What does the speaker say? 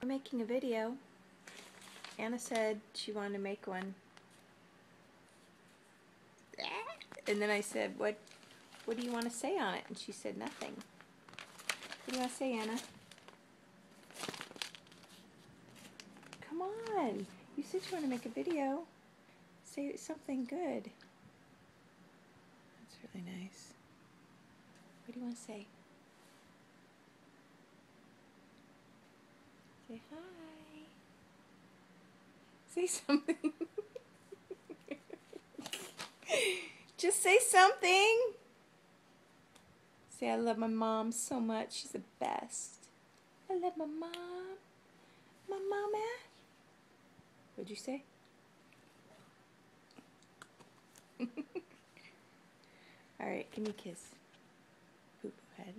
making a video. Anna said she wanted to make one. And then I said, what do you want to say on it? And she said nothing. What do you want to say, Anna? Come on. You said you want to make a video. Say something good. That's really nice. What do you want to say? Say hi. Say something. Just say something. Say, I love my mom so much. She's the best. I love my mom. My mama. What'd you say? Alright, give me a kiss. Poop head.